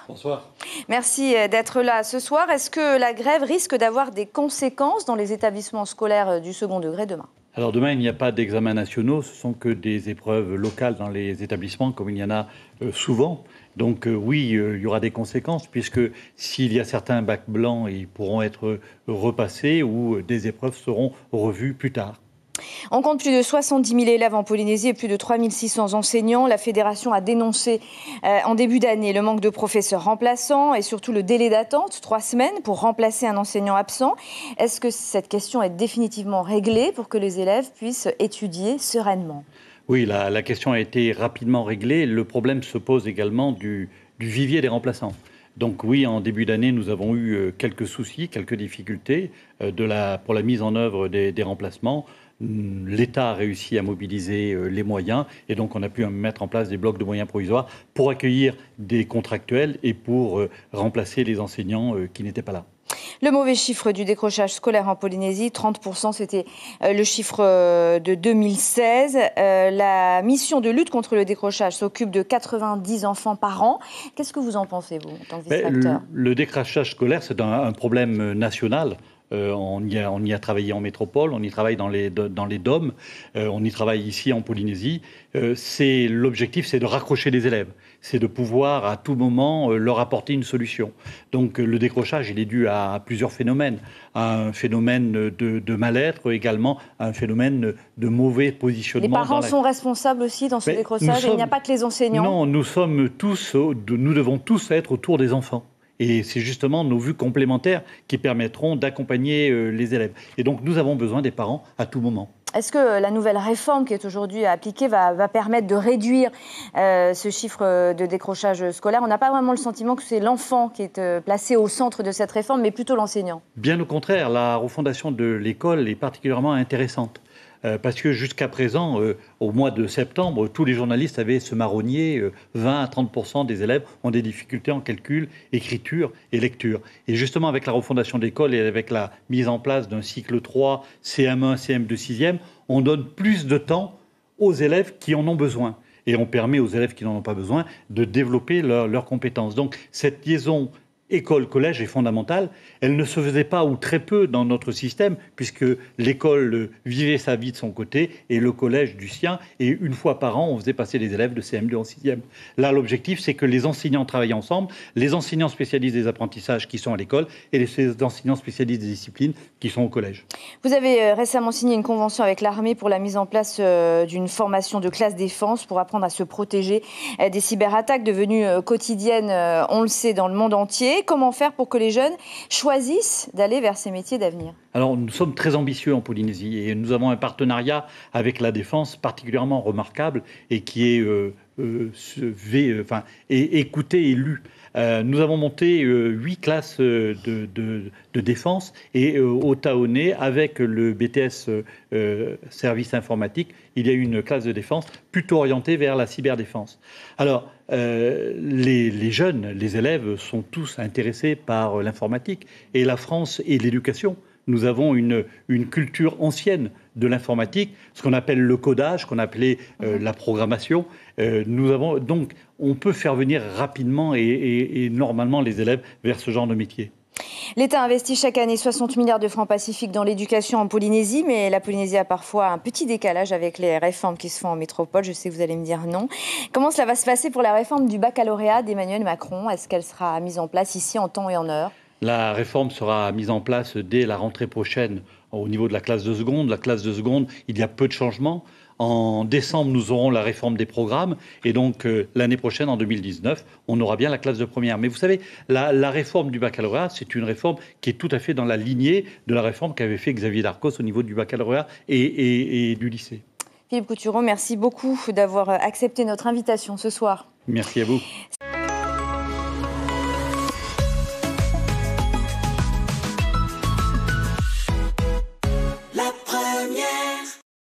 Bonsoir. Merci d'être là ce soir. Est-ce que la grève risque d'avoir des conséquences dans les établissements scolaires du second degré demain ? Alors demain, il n'y a pas d'examens nationaux, ce sont que des épreuves locales dans les établissements, comme il y en a souvent. Donc oui, il y aura des conséquences, puisque s'il y a certains bacs blancs, ils pourront être repassés ou des épreuves seront revues plus tard. On compte plus de 70 000 élèves en Polynésie et plus de 3 600 enseignants. La fédération a dénoncé en début d'année le manque de professeurs remplaçants et surtout le délai d'attente, 3 semaines, pour remplacer un enseignant absent. Est-ce que cette question est définitivement réglée pour que les élèves puissent étudier sereinement ? Oui, la question a été rapidement réglée. Le problème se pose également du vivier des remplaçants. Donc oui, en début d'année, nous avons eu quelques soucis, quelques difficultés pour la mise en œuvre des remplacements. L'État a réussi à mobiliser les moyens et donc on a pu mettre en place des blocs de moyens provisoires pour accueillir des contractuels et pour remplacer les enseignants qui n'étaient pas là. Le mauvais chiffre du décrochage scolaire en Polynésie, 30%, c'était le chiffre de 2016. La mission de lutte contre le décrochage s'occupe de 90 enfants par an. Qu'est-ce que vous en pensez, vous, en tant que vice-recteur ? Le décrochage scolaire, c'est un problème national. On y a travaillé en métropole, on y travaille dans les DOM, on y travaille ici en Polynésie. L'objectif, c'est de raccrocher les élèves, c'est de pouvoir à tout moment leur apporter une solution. Donc le décrochage, il est dû à plusieurs phénomènes. Un phénomène de mal-être, également un phénomène de mauvais positionnement. Les parents sont responsables aussi dans ce décrochage et il n'y a pas que les enseignants. Non, nous devons tous être autour des enfants. Et c'est justement nos vues complémentaires qui permettront d'accompagner les élèves. Et donc, nous avons besoin des parents à tout moment. Est-ce que la nouvelle réforme qui est aujourd'hui appliquée va permettre de réduire ce chiffre de décrochage scolaire ? On n'a pas vraiment le sentiment que c'est l'enfant qui est placé au centre de cette réforme, mais plutôt l'enseignant. Bien au contraire, la refondation de l'école est particulièrement intéressante. Parce que jusqu'à présent, au mois de septembre, tous les journalistes avaient ce marronnier, 20 à 30% des élèves ont des difficultés en calcul, écriture et lecture. Et justement, avec la refondation de l'école et avec la mise en place d'un cycle 3, CM1, CM2, 6e, on donne plus de temps aux élèves qui en ont besoin. Et on permet aux élèves qui n'en ont pas besoin de développer leurs compétences. Donc cette liaison école-collège est fondamentale. Elle ne se faisait pas ou très peu dans notre système, puisque l'école vivait sa vie de son côté et le collège du sien. Et une fois par an, on faisait passer les élèves de CM2 en 6e. Là, l'objectif, c'est que les enseignants travaillent ensemble, les enseignants spécialistes des apprentissages qui sont à l'école et les enseignants spécialistes des disciplines qui sont au collège. Vous avez récemment signé une convention avec l'armée pour la mise en place d'une formation de classe défense pour apprendre à se protéger des cyberattaques devenues quotidiennes, on le sait, dans le monde entier. Comment faire pour que les jeunes choisissent d'aller vers ces métiers d'avenir ? Alors, nous sommes très ambitieux en Polynésie et nous avons un partenariat avec la Défense particulièrement remarquable et qui est écouté et lu. Nous avons monté 8 classes de défense et au Taoné, avec le BTS service informatique, il y a eu une classe de défense plutôt orientée vers la cyberdéfense. Alors, les jeunes, les élèves sont tous intéressés par l'informatique et la France et l'éducation. Nous avons une culture ancienne de l'informatique, ce qu'on appelle le codage, qu'on appelait la programmation. Donc, on peut faire venir rapidement et normalement les élèves vers ce genre de métier. L'État investit chaque année 60 milliards de francs pacifiques dans l'éducation en Polynésie, mais la Polynésie a parfois un petit décalage avec les réformes qui se font en métropole. Je sais que vous allez me dire non. Comment cela va se passer pour la réforme du baccalauréat d'Emmanuel Macron ? Est-ce qu'elle sera mise en place ici en temps et en heure ? La réforme sera mise en place dès la rentrée prochaine au niveau de la classe de seconde. La classe de seconde, il y a peu de changements. En décembre, nous aurons la réforme des programmes. Et donc, l'année prochaine, en 2019, on aura bien la classe de première. Mais vous savez, la réforme du baccalauréat, c'est une réforme qui est tout à fait dans la lignée de la réforme qu'avait fait Xavier Darcos au niveau du baccalauréat et du lycée. Philippe Coutureau, merci beaucoup d'avoir accepté notre invitation ce soir. Merci à vous.